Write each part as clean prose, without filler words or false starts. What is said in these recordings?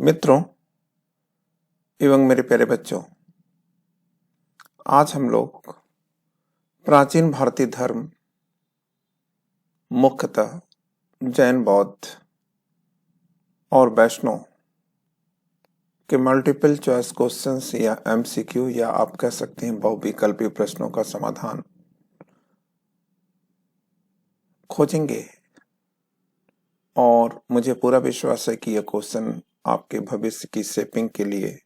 मित्रों एवं मेरे प्यारे बच्चों, आज हम लोग प्राचीन भारतीय धर्म मुख्यतः जैन, बौद्ध और वैष्णव के मल्टीपल चॉइस क्वेश्चंस या एमसीक्यू या आप कह सकते हैं बहुविकल्पीय प्रश्नों का समाधान खोजेंगे। और मुझे पूरा विश्वास है कि यह क्वेश्चन आपके भविष्य की शेपिंग के लिए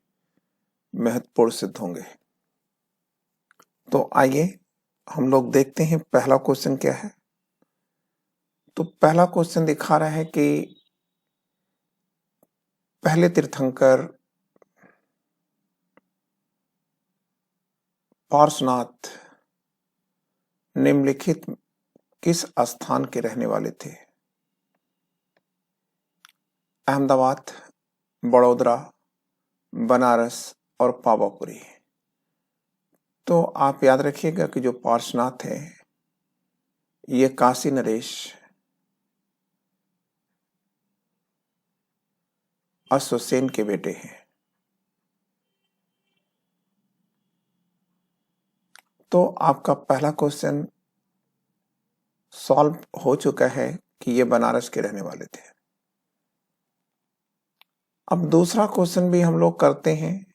महत्वपूर्ण सिद्ध होंगे। तो आइए हम लोग देखते हैं पहला क्वेश्चन क्या है। तो पहला क्वेश्चन दिखा रहा है कि पहले तीर्थंकर पार्श्वनाथ निम्नलिखित किस स्थान के रहने वाले थे? अहमदाबाद, बड़ौदा, बनारस और पावापुरी। तो आप याद रखिएगा कि जो पार्श्वनाथ है ये काशी नरेश अश्वसेन के बेटे हैं। तो आपका पहला क्वेश्चन सॉल्व हो चुका है कि ये बनारस के रहने वाले थे। अब दूसरा क्वेश्चन भी हम लोग करते हैं।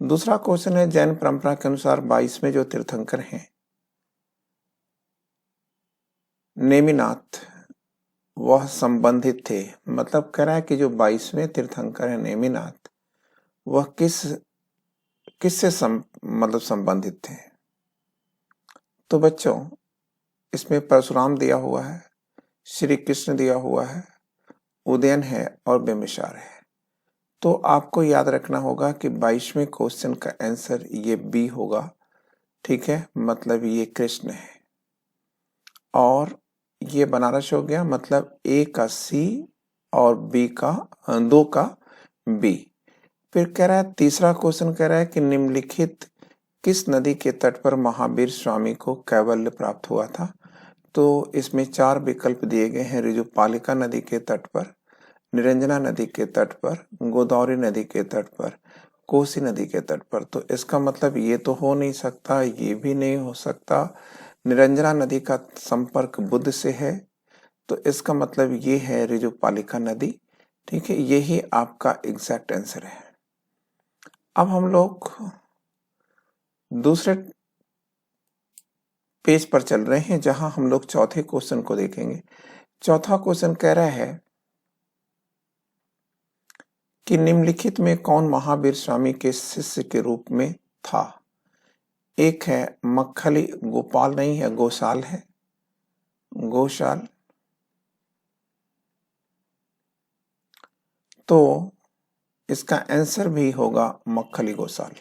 दूसरा क्वेश्चन है जैन परंपरा के अनुसार 22वें जो तीर्थंकर हैं नेमिनाथ, वह संबंधित थे। मतलब कह रहा है कि जो 22वें तीर्थंकर है नेमिनाथ वह किससे संबंधित थे। तो बच्चों इसमें परशुराम दिया हुआ है, श्री कृष्ण दिया हुआ है, उदयन है और बिंबिसार है। तो आपको याद रखना होगा कि 22वें क्वेश्चन का आंसर ये बी होगा। ठीक है, मतलब ये कृष्ण है और ये बनारस हो गया। मतलब ए का सी और बी का दो का बी। फिर कह रहा है तीसरा क्वेश्चन कह रहा है कि निम्नलिखित किस नदी के तट पर महावीर स्वामी को कैवल्य प्राप्त हुआ था? तो इसमें 4 विकल्प दिए गए हैं। ऋजुपालिका नदी के तट पर, निरंजना नदी के तट पर, गोदावरी नदी के तट पर, कोसी नदी के तट पर। तो इसका मतलब ये तो हो नहीं सकता, ये भी नहीं हो सकता। निरंजना नदी का संपर्क बुध से है, तो इसका मतलब ये है ऋजुपालिका नदी। ठीक है, यही आपका एग्जैक्ट आंसर है। अब हम लोग दूसरे पेज पर चल रहे हैं जहां हम लोग चौथे क्वेश्चन को देखेंगे। चौथा क्वेश्चन कह रहा है कि निम्नलिखित में कौन महावीर स्वामी के शिष्य के रूप में था? एक है मक्खली, गोपाल नहीं है, गोशाल है, गोशाल। तो इसका आंसर भी होगा मक्खली गोशाल।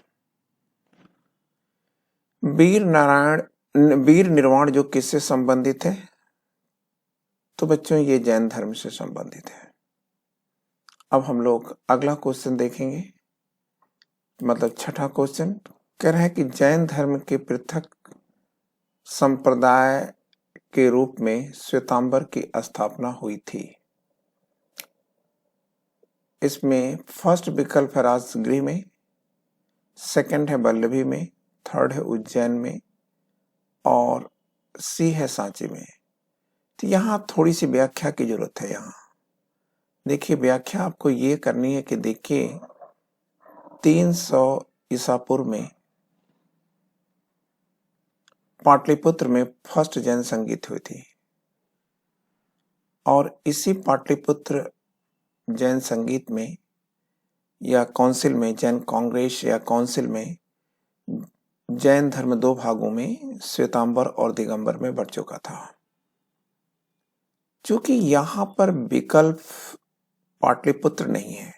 वीर निर्वाण जो किससे संबंधित है? तो बच्चों ये जैन धर्म से संबंधित है। अब हम लोग अगला क्वेश्चन देखेंगे, मतलब छठा क्वेश्चन कह रहा है कि जैन धर्म के पृथक संप्रदाय के रूप में श्वेतांबर की स्थापना हुई थी। इसमें फर्स्ट विकल्प है राजगृह में, सेकंड है वल्लभी में, थर्ड है उज्जैन में और सी है सांची में। तो यहाँ थोड़ी सी व्याख्या की जरूरत है। यहाँ देखिए व्याख्या आपको ये करनी है कि देखिए 300 ईसा पूर्व में पाटलिपुत्र में फर्स्ट जैन संगीत हुई थी और इसी पाटलिपुत्र जैन संगीत में या काउंसिल में, जैन कांग्रेस या काउंसिल में जैन धर्म 2 भागों में श्वेतांबर और दिगंबर में बढ़ चुका था। क्योंकि यहां पर विकल्प पाटलिपुत्र नहीं है,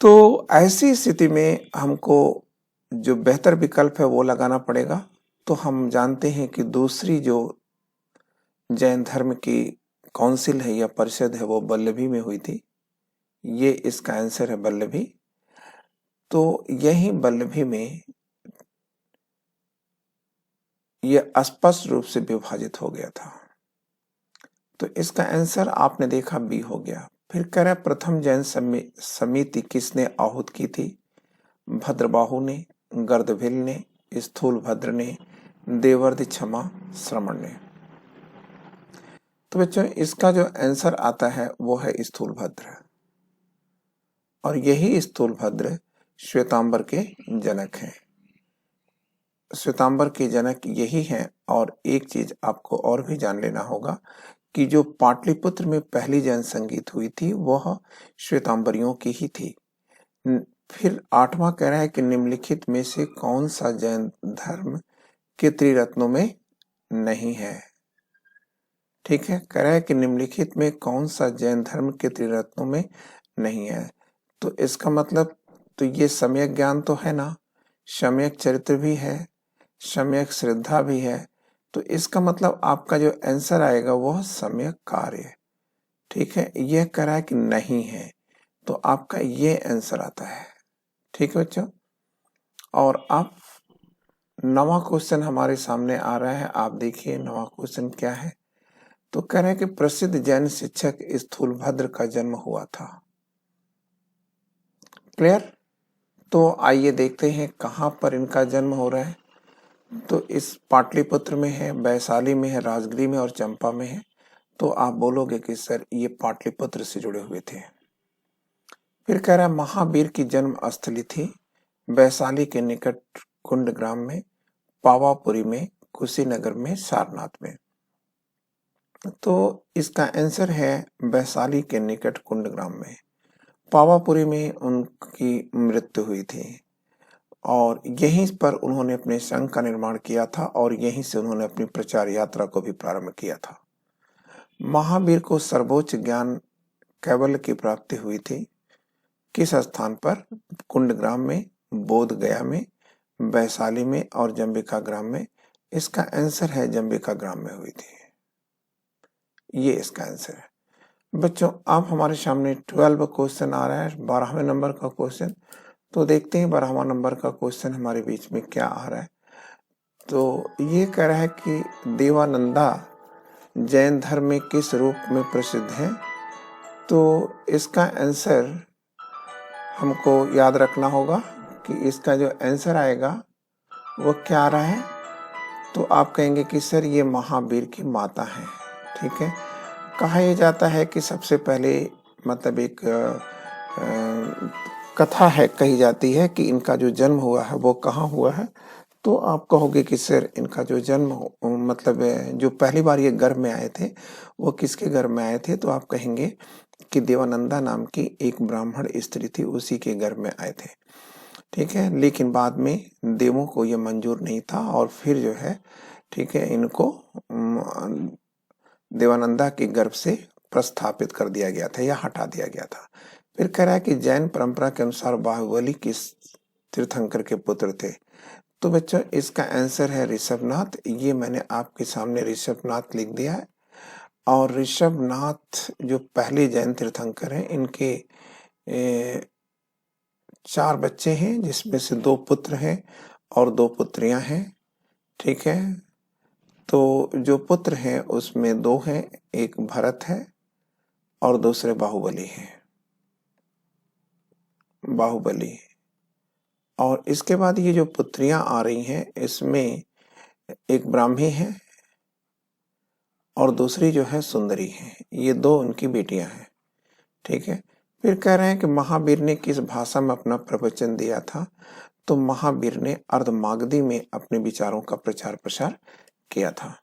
तो ऐसी स्थिति में हमको जो बेहतर विकल्प है वो लगाना पड़ेगा। तो हम जानते हैं कि दूसरी जो जैन धर्म की काउंसिल है या परिषद है वो वल्लभी में हुई थी। ये इसका आंसर है वल्लभी। तो यही वल्लभी में यह स्पष्ट रूप से विभाजित हो गया था। तो इसका आंसर आपने देखा बी हो गया। फिर कह रहा है प्रथम जैन समिति किसने आहूत की थी? भद्रबाहु ने, गर्दभिल ने, स्थूलभद्र ने, देवर्धि क्षमा श्रमण ने। तो बच्चों इसका जो आंसर आता है वो है स्थूलभद्र, और यही स्थूलभद्र श्वेतांबर के जनक हैं। श्वेतांबर के जनक यही हैं। और एक चीज आपको और भी जान लेना होगा कि जो पाटलिपुत्र में पहली जैन संगीत हुई थी वह श्वेतांबरियों की ही थी। फिर 8वां कह रहा है कि निम्नलिखित में से कौन सा जैन धर्म के त्रिरत्नों में नहीं है? ठीक है, कह रहा है कि निम्नलिखित में कौन सा जैन धर्म के त्रिरत्नों में नहीं है। तो इसका मतलब तो ये सम्यक ज्ञान तो है ना, सम्यक चरित्र भी है, सम्यक श्रद्धा भी है। तो इसका मतलब आपका जो आंसर आएगा वह सम्यक कार्य। ठीक है, यह कह रहा है कि नहीं है, तो आपका ये आंसर आता है। ठीक है बच्चों, और आप 9वां क्वेश्चन हमारे सामने आ रहा है। आप देखिए 9वां क्वेश्चन क्या है। तो कह रहे हैं कि प्रसिद्ध जैन शिक्षक स्थूलभद्र का जन्म हुआ था। क्लियर? तो आइए देखते हैं कहां पर इनका जन्म हो रहा है। तो इस पाटलिपुत्र में है, वैशाली में है, राजगिरी में और चंपा में है। तो आप बोलोगे कि सर ये पाटलिपुत्र से जुड़े हुए थे। फिर कह रहा है महावीर की जन्म स्थली थी वैशाली के निकट कुंडग्राम में, पावापुरी में, कुशीनगर में, सारनाथ में। तो इसका आंसर है वैशाली के निकट कुंडग्राम में। पावापुरी में उनकी मृत्यु हुई थी और यहीं पर उन्होंने अपने संघ का निर्माण किया था और यहीं से उन्होंने अपनी प्रचार यात्रा को भी प्रारंभ किया था। महावीर को सर्वोच्च ज्ञान कैवल्य की प्राप्ति हुई थी किस स्थान पर? कुंडग्राम में, बोध गया में, वैशाली में और जंबिका ग्राम में। इसका आंसर है जंबिका ग्राम में हुई थी। ये इसका आंसर है। बच्चों अब हमारे सामने 12 क्वेश्चन आ रहा है, 12वें नंबर का क्वेश्चन। तो देखते हैं 12वां नंबर का क्वेश्चन हमारे बीच में क्या आ रहा है। तो ये कह रहा है कि देवानंदा जैन धर्म में किस रूप में प्रसिद्ध है? तो इसका आंसर हमको याद रखना होगा कि इसका जो आंसर आएगा वो क्या आ रहा है। तो आप कहेंगे कि सर ये महावीर की माता है। ठीक है, कहा यह जाता है कि सबसे पहले मतलब एक कथा है, कही जाती है कि इनका जो जन्म हुआ है वो कहाँ हुआ है। तो आप कहोगे कि सर इनका जो जन्म मतलब जो पहली बार ये गर्भ में आए थे वो किसके गर्भ में आए थे? तो आप कहेंगे कि देवानंदा नाम की एक ब्राह्मण स्त्री थी, उसी के गर्भ में आए थे। ठीक है, लेकिन बाद में देवों को ये मंजूर नहीं था और फिर जो है ठीक है इनको देवानंदा के गर्भ से प्रस्थापित कर दिया गया था या हटा दिया गया था। फिर कह रहा है कि जैन परंपरा के अनुसार बाहुबली किस तीर्थंकर के पुत्र थे? तो बच्चों इसका आंसर है ऋषभनाथ। ये मैंने आपके सामने ऋषभनाथ लिख दिया है। और ऋषभनाथ जो पहले जैन तीर्थंकर हैं, इनके 4 बच्चे हैं जिसमें से 2 पुत्र हैं और 2 पुत्रियां हैं। ठीक है, तो जो पुत्र हैं उसमें 2 हैं, एक भरत है और दूसरे बाहुबली हैं, बाहुबली। और इसके बाद ये जो पुत्रियां आ रही हैं इसमें एक ब्राह्मी है और दूसरी जो है सुंदरी है। ये 2 उनकी बेटियां हैं। ठीक है, फिर कह रहे हैं कि महावीर ने किस भाषा में अपना प्रवचन दिया था? तो महावीर ने अर्धमागधी में अपने विचारों का प्रचार प्रसार किया था।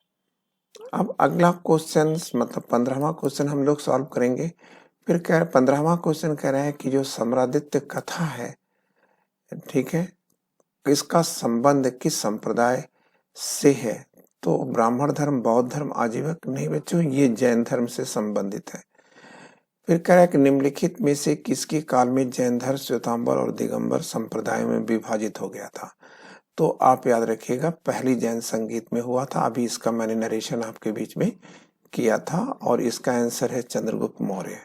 अब अगला क्वेश्चन मतलब 15वां क्वेश्चन हम लोग सॉल्व करेंगे। फिर 15वां क्वेश्चन कह रहे हैं कि जो सम्रादित्य कथा है, ठीक है, इसका संबंध किस संप्रदाय से है? तो ब्राह्मण धर्म, बौद्ध धर्म, आजीवक? नहीं बच्चों, ये जैन धर्म से संबंधित है। फिर कह रहा है कि निम्नलिखित में से किसके काल में जैन धर्म श्वेतांबर और दिगंबर संप्रदायों में विभाजित हो गया था? तो आप याद रखिएगा पहली जैन संगीत में हुआ था। अभी इसका मैंने नरेशन आपके बीच में किया था और इसका आंसर है चंद्रगुप्त मौर्य।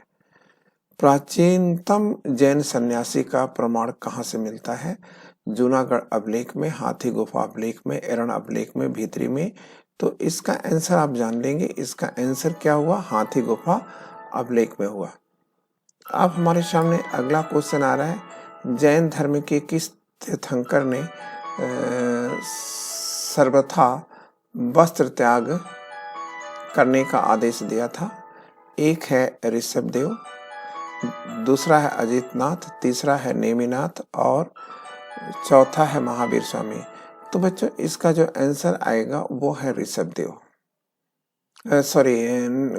प्राचीनतम जैन सन्यासी का प्रमाण कहाँ से मिलता है? जूनागढ़ अभिलेख में, हाथी गुफा अभिलेख में, एरण अभिलेख में, भीतरी में। तो इसका आंसर आप जान लेंगे। इसका आंसर क्या हुआ? हाथी गुफा अभिलेख में हुआ। अब हमारे सामने अगला क्वेश्चन आ रहा है, जैन धर्म के किस तीर्थंकर ने सर्वथा वस्त्र त्याग करने का आदेश दिया था? एक है ऋषभदेव, दूसरा है अजितनाथ, तीसरा है नेमिनाथ और चौथा है महावीर स्वामी। तो बच्चों इसका जो आंसर आएगा वो है ऋषभदेव। सॉरी,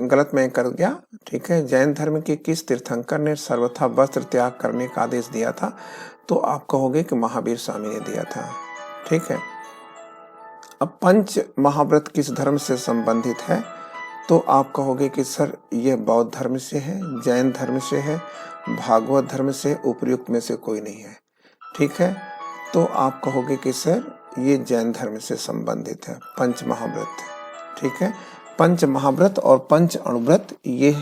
गलत मैं कर गया। ठीक है, जैन धर्म के किस तीर्थंकर ने सर्वथा वस्त्र त्याग करने का आदेश दिया था? तो आप कहोगे कि महावीर स्वामी ने दिया था। ठीक है, अब पंच महाव्रत किस धर्म से संबंधित है? तो आप कहोगे कि सर ये बौद्ध धर्म से है, जैन धर्म से है, भागवत धर्म से, उपर्युक्त में से कोई नहीं है। ठीक है, तो आप कहोगे कि सर ये जैन धर्म से संबंधित है, पंच महाव्रत। ठीक है, पंच महाव्रत और पंच अणुव्रत ये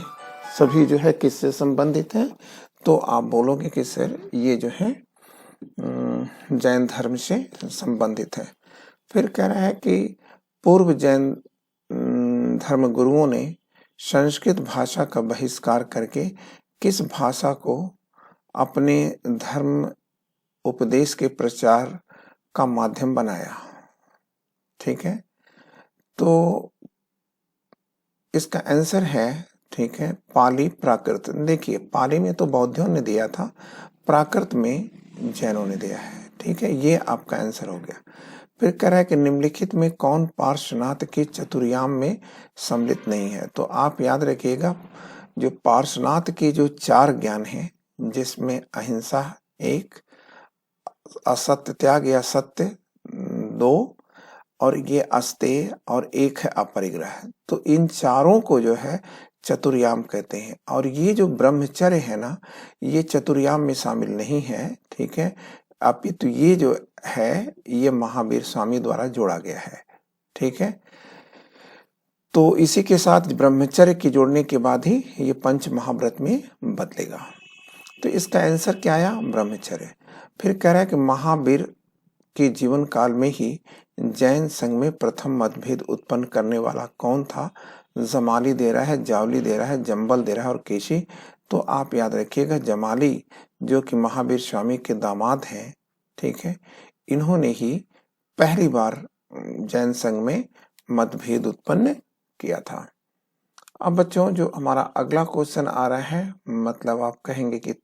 सभी जो है किससे संबंधित है? तो आप बोलोगे कि सर ये जो है जैन धर्म से संबंधित है। फिर कह रहा है कि पूर्व जैन धर्म गुरुओं ने संस्कृत भाषा का बहिष्कार करके किस भाषा को अपने धर्म उपदेश के प्रचार का माध्यम बनाया? ठीक है, तो इसका आंसर है, ठीक है, पाली प्राकृत। देखिए पाली में तो बौद्धों ने दिया था, प्राकृत में जैनों ने दिया है। ठीक है, ये आपका आंसर हो गया। फिर कह रहा है कि निम्नलिखित में कौन पार्श्वनाथ के चतुर्याम में सम्मिलित नहीं है? तो आप याद रखिएगा, जो पार्श्वनाथ के जो 4 ज्ञान हैं, जिसमें अहिंसा 1, असत्य त्याग या सत्य 2, और ये अस्तेय और 1 है अपरिग्रह, तो इन चारों को जो है चतुर्याम कहते हैं। और ये जो ब्रह्मचर्य है ना, ये चतुर्याम में शामिल नहीं है। ठीक है, अपितु ये जो है ये महावीर स्वामी द्वारा जोड़ा गया है। ठीक है, तो इसी के साथ ब्रह्मचर्य के जोड़ने के बाद ही ये पंच महाव्रत में बदलेगा। तो इसका आंसर क्या आया? ब्रह्मचर्य। फिर कह रहा है कि महावीर के जीवन काल में ही जैन संघ में प्रथम मतभेद उत्पन्न करने वाला कौन था? जमाली दे रहा है, जावली दे रहा है, जंबल दे रहा है और केशी। तो आप याद रखिएगा, जमाली जो कि महावीर स्वामी के दामाद हैं, ठीक है, इन्होंने ही पहली बार जैन संघ में मतभेद उत्पन्न किया था। अब बच्चों जो हमारा अगला क्वेश्चन आ रहा है, मतलब आप कहेंगे कि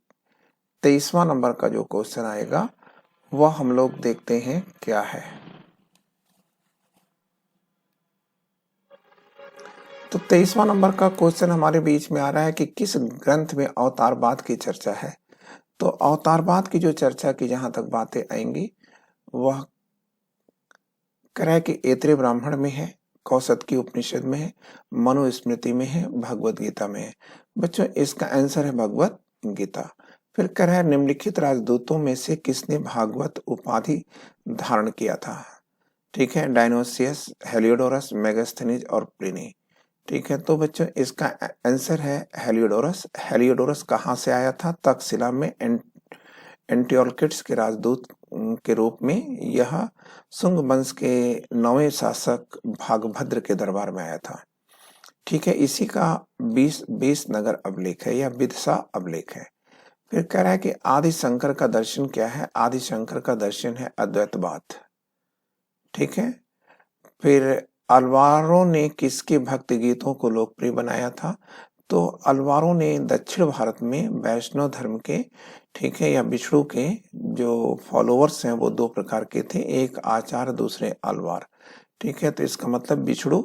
23वां नंबर का जो क्वेश्चन आएगा वह हम लोग देखते हैं क्या है। तो 23वां नंबर का क्वेश्चन हमारे बीच में आ रहा है कि किस ग्रंथ में अवतारवाद की चर्चा है? तो अवतारवाद की जो चर्चा की जहां तक बातें आएंगी वह कह रहा है कि ऐतरेय ब्राह्मण में है, कौसतकी उपनिषद में है, मनुस्मृति में है, भगवत गीता में है। बच्चों इसका आंसर है भगवत गीता। फिर कह रहा है निम्नलिखित राजदूतों में से किसने भागवत उपाधि धारण किया था? ठीक है, डायनोसियस, हेलियोडोरस, मेगास्थनीज और प्लिनी। ठीक है, तो बच्चों इसका आंसर है हेलियोडोरस। हेलियोडोरस कहाँ से आया था? तक्षशिला में एंटियोलकिड्स के राजदूत के रूप में यह शुंग वंश के 9वें शासक भागभद्र के दरबार में आया था। ठीक है, इसी का 20 नगर अभिलेख है या विदिशा अभिलेख है। फिर कह रहा है कि आदि शंकर का दर्शन क्या है? आदि शंकर का दर्शन है अद्वैतवाद। ठीक है, फिर अलवारों ने किसके भक्ति गीतों को लोकप्रिय बनाया था? तो अलवारों ने दक्षिण भारत में वैष्णव धर्म के, ठीक है, या बिष्णु के जो फॉलोअर्स हैं वो 2 प्रकार के थे, एक आचार्य, दूसरे अलवार। ठीक है, तो इसका मतलब बिष्णु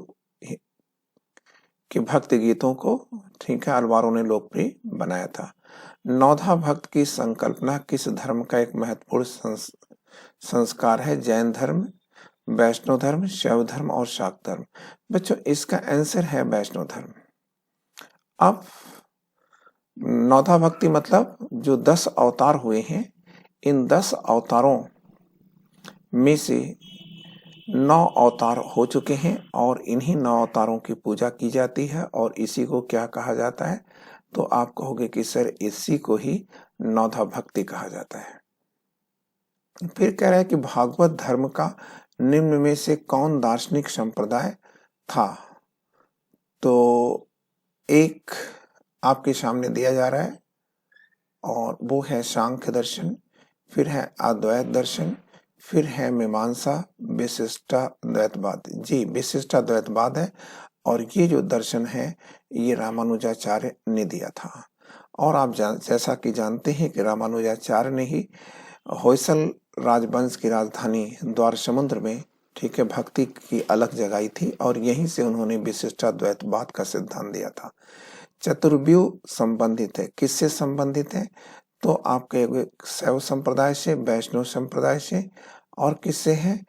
के भक्ति गीतों को, ठीक है, अलवारों ने लोकप्रिय बनाया था। नौधा भक्त की संकल्पना किस धर्म का एक महत्वपूर्ण संस्कार है? जैन धर्म, वैष्णव धर्म, शैव धर्म और शाक्त धर्म। बच्चों इसका आंसर है वैष्णव धर्म। अब नौधा भक्ति मतलब जो 10 अवतार हुए हैं, इन 10 अवतारों में से 9 अवतार हो चुके हैं और इन्हीं 9 अवतारों की पूजा की जाती है और इसी को क्या कहा जाता है? तो आप कहोगे कि सर इसी को ही नौधा भक्ति कहा जाता है। फिर कह रहा है कि भागवत धर्म का निम्न में से कौन दार्शनिक संप्रदाय था। तो एक आपके सामने दिया जा रहा है और वो है सांख्य दर्शन, फिर है अद्वैत दर्शन, फिर है मीमांसा, विशिष्टाद्वैतवाद। जी, विशिष्टाद्वैतवाद है। और ये जो दर्शन है ये रामानुजाचार्य ने दिया था। और आप जैसा कि जानते हैं कि रामानुजाचार्य ने ही होयसल राजवंश की राजधानी द्वार समुद्र में, ठीक है, भक्ति की अलग जगाई थी और यहीं से उन्होंने विशिष्टाद्वैतवाद का सिद्धांत दिया था। चतुर्व्यूह संबंधित है, किससे संबंधित है? तो आपके शैव संप्रदाय से, वैष्णव संप्रदाय से, और किससे है?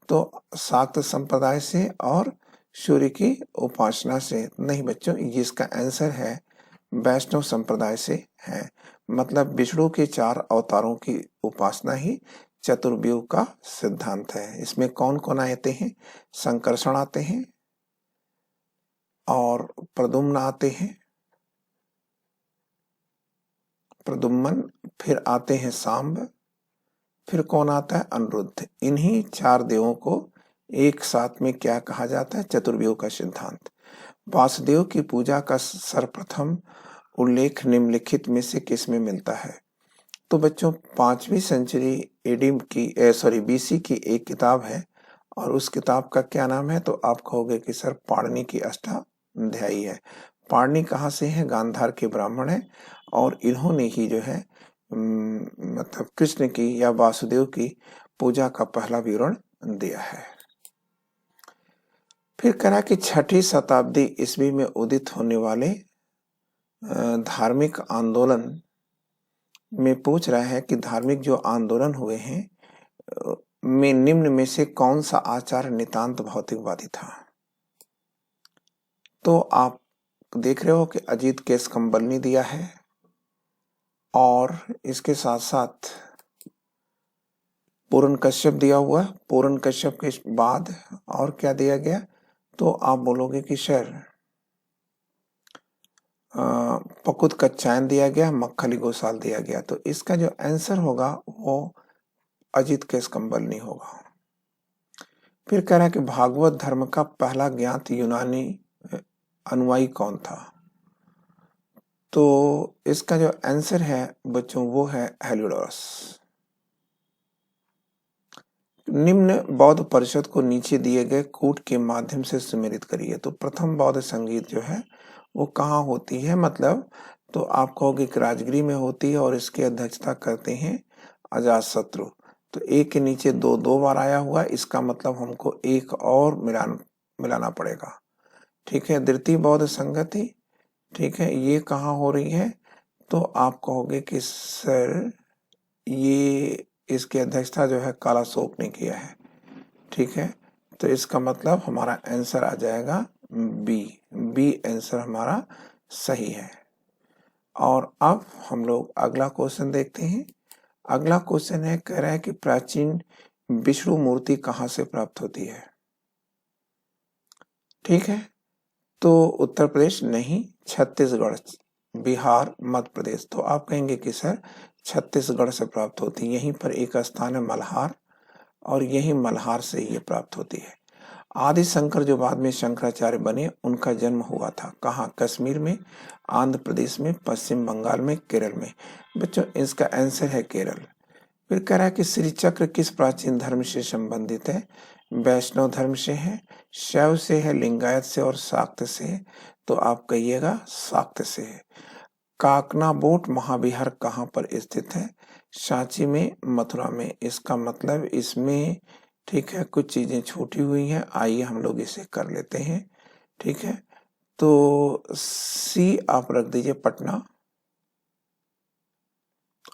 तो शाक्त संप्रदाय से और सूर्य की उपासना से। नहीं बच्चों, इसका आंसर है वैष्णव संप्रदाय से है। मतलब विष्णु के 4 अवतारों की उपासना ही चतुर्व्यूह का सिद्धांत है। इसमें कौन कौन आते हैं? संकर्षण आते हैं और प्रद्युम्न आते हैं, प्रद्युम्न, फिर आते हैं सांब, फिर कौन आता है? अनिरुद्ध। इन्हीं 4 देवों को एक साथ में क्या कहा जाता है? चतुर्व्यूह का सिद्धांत। वासुदेव की पूजा का सर्वप्रथम उल्लेख निम्नलिखित में से किस में मिलता है? तो बच्चों 5वीं सेंचुरी एडी की बीसी की एक किताब है और उस किताब का क्या नाम है? तो आप कहोगे कि सर पाणिनि की अष्टाध्यायी है। पाणिनि कहाँ से है? गांधार के ब्राह्मण है और इन्होंने ही जो है मतलब कृष्ण की या वासुदेव की पूजा का पहला विवरण दिया है। फिर कहा कि 6ठी शताब्दी ईस्वी में उदित होने वाले धार्मिक आंदोलन में पूछ रहा है कि धार्मिक जो आंदोलन हुए हैं में निम्न में से कौन सा आचार नितांत भौतिकवादी था? तो आप देख रहे हो कि अजीत केस कंबल ने दिया है और इसके साथ साथ पूरन कश्यप दिया हुआ। पूरन कश्यप के बाद और क्या दिया गया? तो आप बोलोगे कि सर पकुत कच्चायन दिया गया, मक्खली गोसाल दिया गया। तो इसका जो आंसर होगा वो अजीत केस कंबल नहीं होगा। फिर कह रहा है कि भागवत धर्म का पहला ज्ञात यूनानी अनुयायी कौन था? तो इसका जो आंसर है बच्चों वो है हेलियोडोरस। निम्न बौद्ध परिषद को नीचे दिए गए कूट के माध्यम से सुमेलित करिए। तो प्रथम बौद्ध संगीत जो है वो कहाँ होती है? मतलब तो आप कहोगे कि राजगिरी में होती है और इसकी अध्यक्षता करते हैं अजातशत्रु। तो एक के नीचे दो बार आया हुआ, इसका मतलब हमको एक और मिलाना पड़ेगा। ठीक है, द्वितीय बौद्ध संगति, ठीक है, ये कहाँ हो रही है? तो आप कहोगे कि सर ये इसकी अध्यक्षता जो है कालाशोक ने किया है। ठीक है, तो इसका मतलब हमारा आंसर आ जाएगा बी आंसर हमारा सही है। और अब हम लोग अगला क्वेश्चन देखते हैं। अगला क्वेश्चन है, कह रहा है कि प्राचीन विष्णु मूर्ति कहाँ से प्राप्त होती है? ठीक है, तो उत्तर प्रदेश नहीं, छत्तीसगढ़, बिहार, मध्य प्रदेश। तो आप कहेंगे कि सर छत्तीसगढ़ से प्राप्त होती है। यहीं पर एक स्थान है मल्हार और यही मल्हार से ये प्राप्त होती है। आदि शंकर जो बाद में शंकराचार्य बने उनका जन्म हुआ था कहाँ? कश्मीर में, आंध्र प्रदेश में, पश्चिम बंगाल में, केरल में। बच्चों इसका आंसर है केरल। फिर कह रहा है कि श्री चक्र किस प्राचीन धर्म से संबंधित है? वैष्णव धर्म से है, शैव से है, लिंगायत से और शाक्त से। तो आप कहिएगा शाक्त से है। काकनाबोट महाविहार कहाँ पर स्थित है? सांची में, मथुरा में। इसका मतलब इसमें ठीक है कुछ चीजें छूटी हुई हैं, आइए हम लोग इसे कर लेते हैं। ठीक है, तो सी आप रख दीजिए पटना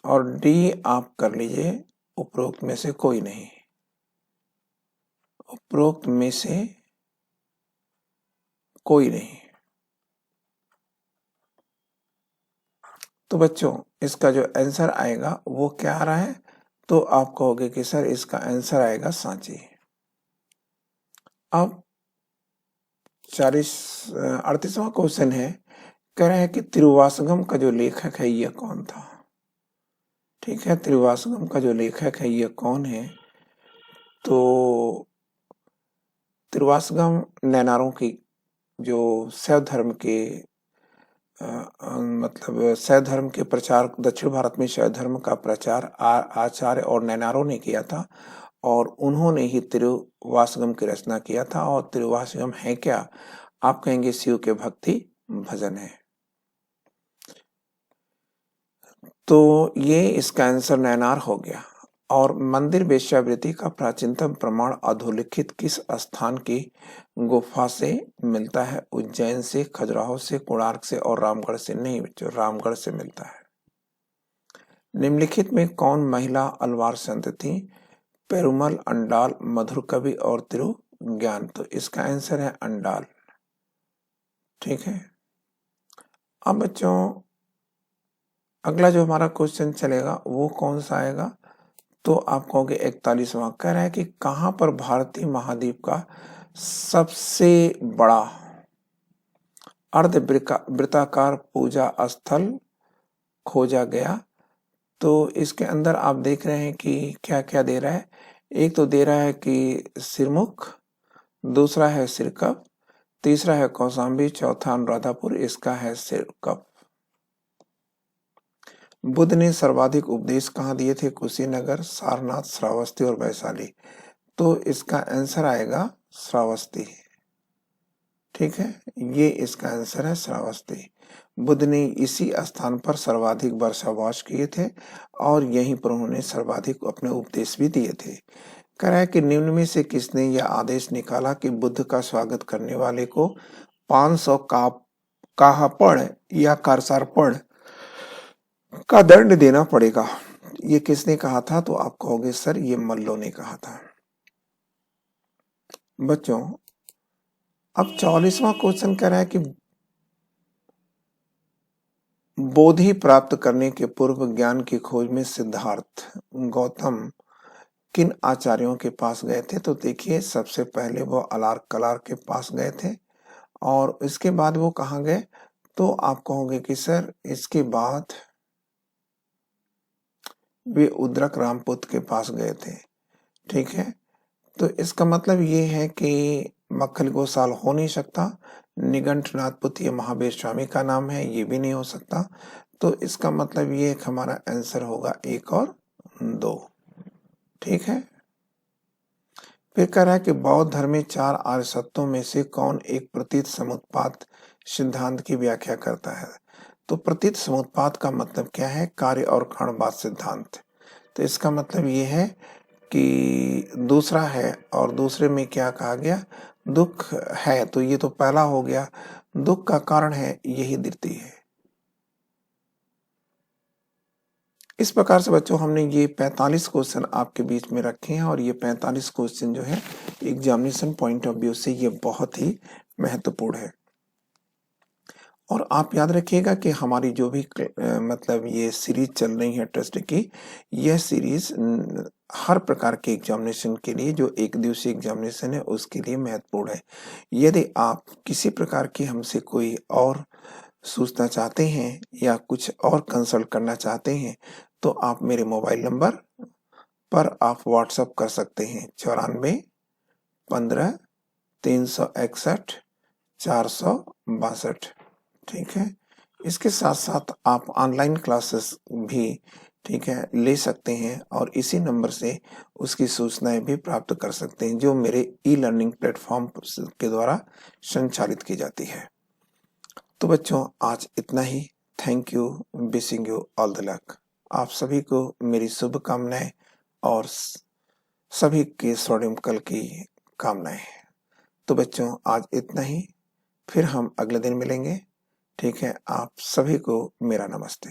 और डी आप कर लीजिए उपरोक्त में से कोई नहीं, उपरोक्त में से कोई नहीं। तो बच्चों इसका जो आंसर आएगा वो क्या आ रहा है? तो आप कहोगे कि सर इसका आंसर आएगा सांची। अब 38वां क्वेश्चन है, कह रहे हैं कि तिरुवासगम का जो लेखक है यह कौन था? ठीक है, तिरुवासगम का जो लेखक है यह कौन है? तो तिरुवासगम नैनारों की जो शैव धर्म के मतलब शैव धर्म के प्रचार, दक्षिण भारत में शैव धर्म का प्रचार आचार्य और नैनारों ने किया था और उन्होंने ही तिरुवासगम की रचना किया था। और तिरुवासगम है क्या? आप कहेंगे शिव के भक्ति भजन है। तो ये इसका आंसर नैनार हो गया। और मंदिर वेश्यावृत्ति का प्राचीनतम प्रमाण अधोलिखित किस स्थान की गुफा से मिलता है? उज्जैन से, खजुराहो से, कोणार्क से और रामगढ़ से? नहीं बच्चों, रामगढ़ से मिलता है। निम्नलिखित में कौन महिला अलवार संत थी? पेरुमल, अंडाल, मधुर कवि और तिरुज्ञान। तो इसका आंसर है अंडाल। ठीक है। अब बच्चों अगला जो हमारा क्वेश्चन चलेगा वो कौन सा आएगा? तो आप कहोगे 41वां। कह रहा है कि कहां पर भारतीय महाद्वीप का सबसे बड़ा अर्धवृत्ताकार पूजा स्थल खोजा गया? तो इसके अंदर आप देख रहे हैं कि क्या क्या दे रहा है। एक तो दे रहा है कि सिरमुख, दूसरा है सिरकप, तीसरा है कौशाम्बी, चौथा अनुराधापुर, इसका है सिरकप। बुद्ध ने सर्वाधिक उपदेश कहाँ दिए थे? कुशीनगर, सारनाथ, श्रावस्ती और वैशाली। तो इसका आंसर आएगा श्रावस्ती। ठीक है, ये इसका आंसर है श्रावस्ती। बुद्ध ने इसी स्थान पर सर्वाधिक वर्षावास किए थे और यहीं पर उन्होंने सर्वाधिक अपने उपदेश भी दिए थे। कह रहा है कि निम्न में से किसने यह आदेश निकाला कि बुद्ध का स्वागत करने वाले को 500 काहापड़ या कारसारपड़ का दंड देना पड़ेगा? ये किसने कहा था? तो आप कहोगे सर ये मल्लो ने कहा था। बच्चों अब 44वां क्वेश्चन कह रहा है कि बोधि प्राप्त करने के पूर्व ज्ञान की खोज में सिद्धार्थ गौतम किन आचार्यों के पास गए थे? तो देखिए सबसे पहले वो अलार्क कलार के पास गए थे और इसके बाद वो कहाँ गए? तो आप कहोगे कि सर इसके बाद वे उद्रक रामपुत के पास गए थे। ठीक है, तो इसका मतलब ये है कि मक्खल गोसाल हो नहीं सकता, निगंठ नाथपुत ये महावीर स्वामी का नाम है, ये भी नहीं हो सकता। तो इसका मतलब ये हमारा आंसर होगा 1 और 2। ठीक है, फिर कह रहा है कि बौद्ध धर्म में 4 आर्य सत्यों में से कौन एक प्रतीत समुत्पाद सिद्धांत की व्याख्या करता है? तो प्रतीत समुत्पाद का मतलब क्या है? कार्य और कारणवाद सिद्धांत। तो इसका मतलब ये है कि दूसरा है और दूसरे में क्या कहा गया? दुख है, तो ये तो पहला हो गया। दुख का कारण है यही द्वितीय है। इस प्रकार से बच्चों हमने ये 45 क्वेश्चन आपके बीच में रखे हैं और ये 45 क्वेश्चन जो है एग्जामिनेशन पॉइंट ऑफ व्यू से ये बहुत ही महत्वपूर्ण है। और आप याद रखिएगा कि हमारी जो भी मतलब ये सीरीज चल रही है टेस्ट की, यह सीरीज हर प्रकार के एग्जामिनेशन के लिए, जो एक दिवसीय एग्जामिनेशन है उसके लिए महत्वपूर्ण है। यदि आप किसी प्रकार की हमसे कोई और सूचना चाहते हैं या कुछ और कंसल्ट करना चाहते हैं तो आप मेरे मोबाइल नंबर पर आप व्हाट्सएप कर सकते हैं 94 15 361 462। ठीक है, इसके साथ साथ आप ऑनलाइन क्लासेस भी ठीक है ले सकते हैं और इसी नंबर से उसकी सूचनाएं भी प्राप्त कर सकते हैं जो मेरे ई लर्निंग प्लेटफॉर्म के द्वारा संचालित की जाती है। तो बच्चों आज इतना ही। Thank you, wishing you all the luck. आप सभी को मेरी शुभकामनाएं और सभी के स्वर्णिम कल की कामनाएं। तो बच्चों आज इतना ही, फिर हम अगले दिन मिलेंगे। ठीक है, आप सभी को मेरा नमस्ते।